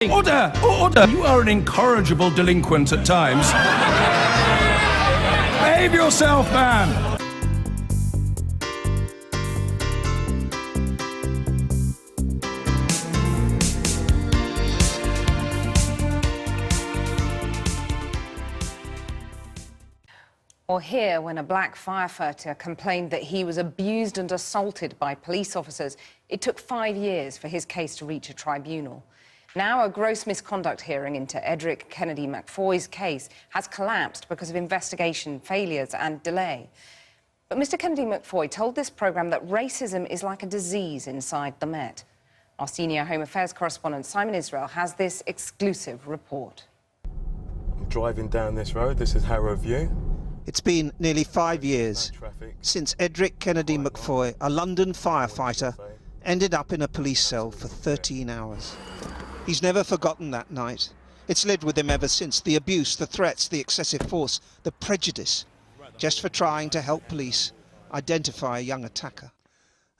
Order! Order! You are an incorrigible delinquent at times. Behave yourself, man! Or here, when a black firefighter complained that he was abused and assaulted by police officers, it took 5 years for his case to reach a tribunal. Now, a gross misconduct hearing into Edric Kennedy-Macfoy's case has collapsed because of investigation failures and delay. But Mr. Kennedy-Macfoy told this programme that racism is like a disease inside the Met. Our senior Home Affairs correspondent Simon Israel has this exclusive report. I'm driving down this road. This is Harrow View. It's been nearly 5 years since Edric Kennedy-Macfoy, a London firefighter, ended up in a police cell for 13 hours. He's never forgotten that night. It's lived with him ever since. The abuse, the threats, the excessive force, the prejudice, just for trying to help police identify a young attacker.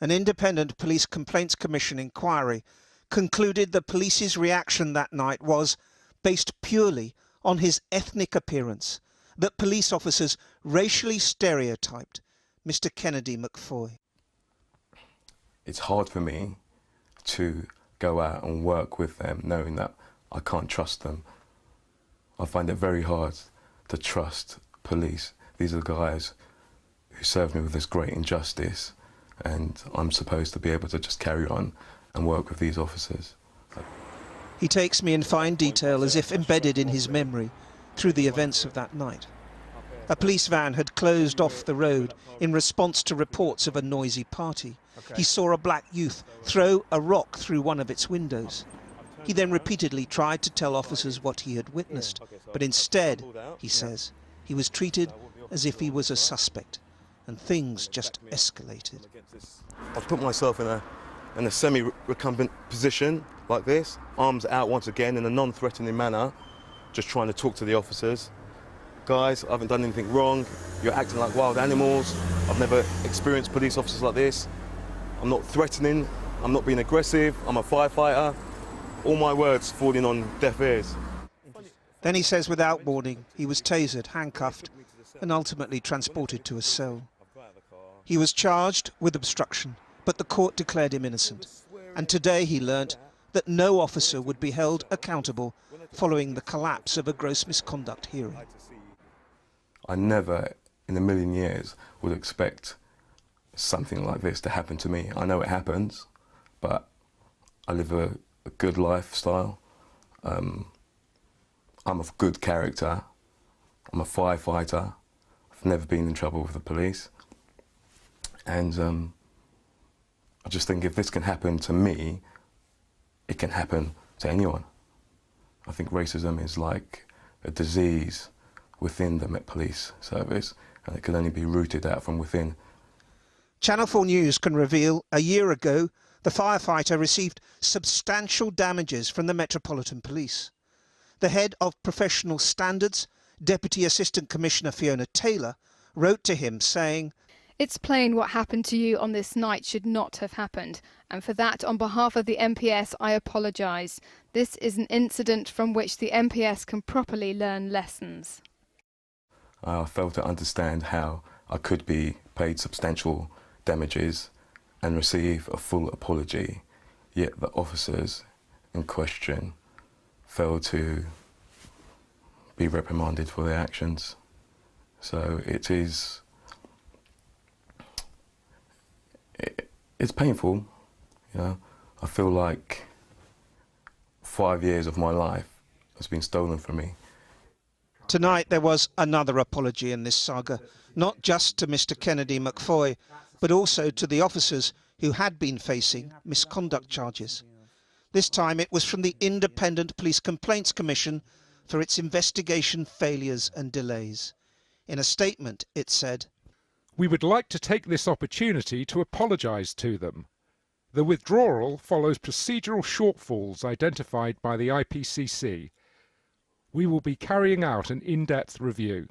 An independent Police Complaints Commission inquiry concluded the police's reaction that night was based purely on his ethnic appearance, that police officers racially stereotyped Mr. Kennedy-Macfoy. It's hard for me to go out and work with them knowing that I can't trust them. I find it very hard to trust police. These are the guys who served me with this great injustice, and I'm supposed to be able to just carry on and work with these officers. He takes me in fine detail, as if embedded in his memory, through the events of that night. A police van had closed off the road in response to reports of a noisy party. He saw a black youth throw a rock through one of its windows. He then repeatedly tried to tell officers what he had witnessed, but instead, he says, he was treated as if he was a suspect, and things just escalated. I've put myself in a semi-recumbent position like this, arms out once again in a non-threatening manner, just trying to talk to the officers. Guys, I haven't done anything wrong. You're acting like wild animals. I've never experienced police officers like this. I'm not threatening. I'm not being aggressive. I'm a firefighter. All my words falling on deaf ears. Then he says without warning, he was tasered, handcuffed, and ultimately transported to a cell. He was charged with obstruction, but the court declared him innocent. And today he learnt that no officer would be held accountable following the collapse of a gross misconduct hearing. I never in a million years would expect something like this to happen to me. I know it happens, but I live a good lifestyle. I'm of good character. I'm a firefighter. I've never been in trouble with the police. And I just think if this can happen to me, it can happen to anyone. I think racism is like a disease within the Met Police Service, and it can only be rooted out from within. Channel 4 News can reveal a year ago the firefighter received substantial damages from the Metropolitan Police. The head of professional standards, Deputy Assistant Commissioner Fiona Taylor, wrote to him saying, "It's plain what happened to you on this night should not have happened, and for that, on behalf of the MPS, I apologise. This is an incident from which the MPS can properly learn lessons." I failed to understand how I could be paid substantial damages and receive a full apology, yet the officers in question failed to be reprimanded for their actions. So it's painful, you know. I feel like 5 years of my life has been stolen from me. Tonight there was another apology in this saga, not just to Mr. Kennedy-Macfoy, but also to the officers who had been facing misconduct charges. This time it was from the Independent Police Complaints Commission for its investigation failures and delays. In a statement it said, "We would like to take this opportunity to apologise to them. The withdrawal follows procedural shortfalls identified by the IPCC. We will be carrying out an in-depth review."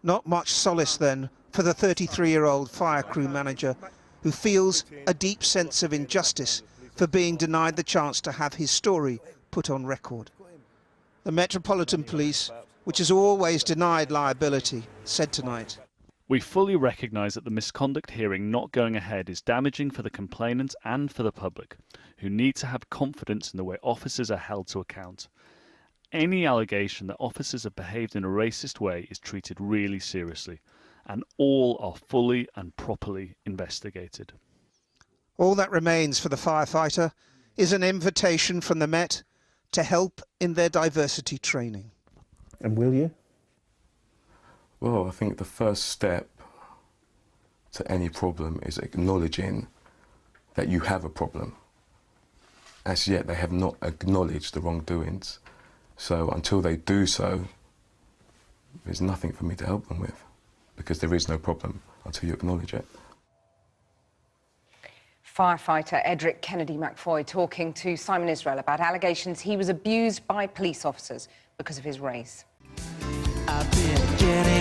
Not much solace then for the 33-year-old fire crew manager who feels a deep sense of injustice for being denied the chance to have his story put on record. The Metropolitan Police, which has always denied liability, said tonight, "We fully recognise that the misconduct hearing not going ahead is damaging for the complainant and for the public, who need to have confidence in the way officers are held to account. Any allegation that officers have behaved in a racist way is treated really seriously, and all are fully and properly investigated." all that remains for the firefighter is an invitation from the Met to help in their diversity training. And will you? Well, I think the first step to any problem is acknowledging that you have a problem. As yet, they have not acknowledged the wrongdoings. So until they do so, there's nothing for me to help them with, because there is no problem until you acknowledge it. Firefighter Edric Kennedy-Macfoy talking to Simon Israel about allegations he was abused by police officers because of his race. I've been getting